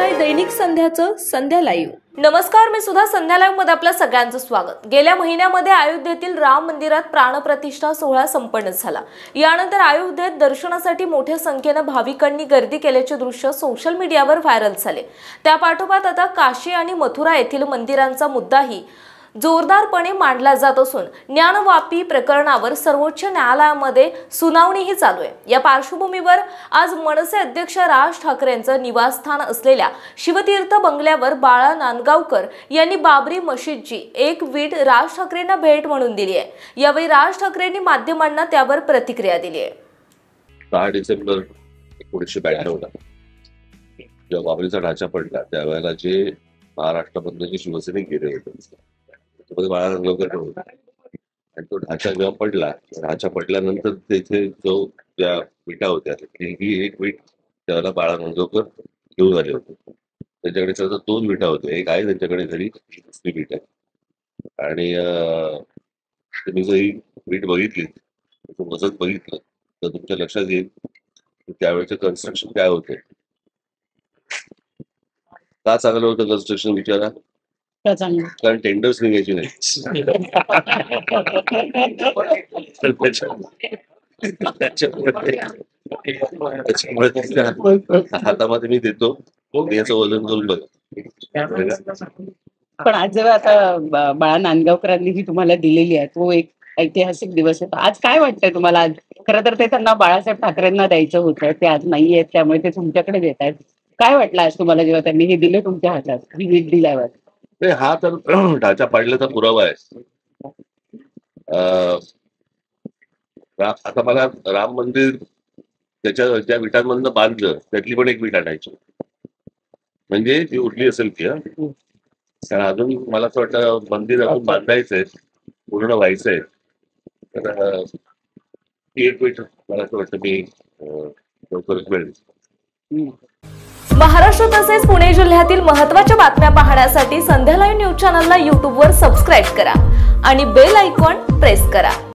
आहे दैनिक संध्याचं संध्या लाईव्ह। नमस्कार, मी सुद्धा संध्या लाईव्ह मध्ये आपल्या सगळ्यांचं स्वागत। गेल्या महिन्यामध्ये अयोध्येतील राम मंदिरात प्राणप्रतिष्ठा सोहळा संपन्न झाला। यानंतर अयोध्येत दर्शनासाठी मोठ्या संख्येने भाविकांनी गर्दी केल्याचे दृश्य सोशल मीडियावर व्हायरल झाले। त्यापाठोपाठ आता काशी आणि मथुरा येथील मंदिरांचा मुद्दाही जोरदारपणे मांडला जात असून ज्ञानवापी प्रकरणावर सर्वोच्च न्यायालयामध्ये सुनावणीही चालू आहे। या पार्श्वभूमीवर आज मनसे अध्यक्ष राज ठाकरेंचं निवासस्थान असलेल्या शिवतीर्थ बंगल्यावर बाळा नांदगावकर यांनी बाबरी मशीदची एक वीट राज ठाकरेंना भेट म्हणून दिली आहे। यावेळी राज ठाकरेंनी माध्यमांना त्यावर प्रतिक्रिया दिली आहे। 6 डिसेंबर 1992 जेव्हा बाबरीचा ढाचा पडला त्यावेळेला जे महाराष्ट्रामधले शिवसैनिक गेले होते बाळा नांदगावकर होता आणि तो ढाचा जेव्हा पडला, ढाचा पडल्यानंतर तिथे जो त्या विटा होत्या ही एक वीट त्याला बाळा नांदगावकर घेऊन आले होते। त्यांच्याकडे सहसा 2 विटा होत्या, एक आहे त्यांच्याकडे घरी, दुसरी वीट आहे। आणि तुम्ही जर ही वीट बघितली, वजन बघितलं तर तुमच्या लक्षात येईल की त्यावेळेचं कन्स्ट्रक्शन काय होतं, का चांगलं होतं कन्स्ट्रक्शन विचारा, कारण टेंडर्स निघायची नाही। हातामध्ये मी देतो, याचं वजन करून बघ। पण आज जेव्हा आता बाळा नांदगावकरांनी जी तुम्हाला दिलेली आहे तो एक ऐतिहासिक दिवस आहे, आज काय वाटतंय तुम्हाला? खरं तर ते त्यांना बाळासाहेब ठाकरेंना द्यायचं होतं, ते आज नाही आहेत, त्यामुळे ते तुमच्याकडे देत आहेत। काय वाटलं आज तुम्हाला जेव्हा त्यांनी हे दिले तुमच्या हातात, ही वीट दिल्यावर? हा तर ढाचा पाडल्याचा पुरावा आहे। आता मला राम मंदिर त्याच्या ज्या विटांमधनं बांधलं त्यातली पण एक वीट आणायची, म्हणजे जी उरली असेल ती। कारण अजून मला असं वाटतं मंदिर अजून बांधायचंय, पूर्ण व्हायचंय, तर ती एक वीट मला असं वाटतं मी लवकरच मिळेल। महाराष्ट्र तसेच पुणे जिल्ह्यातील महत्त्वाच्या बातम्या पाहण्यासाठी संध्या लाईव्ह न्यूज चॅनलला YouTube वर सबस्क्राईब करा आणि बेल आयकॉन प्रेस करा।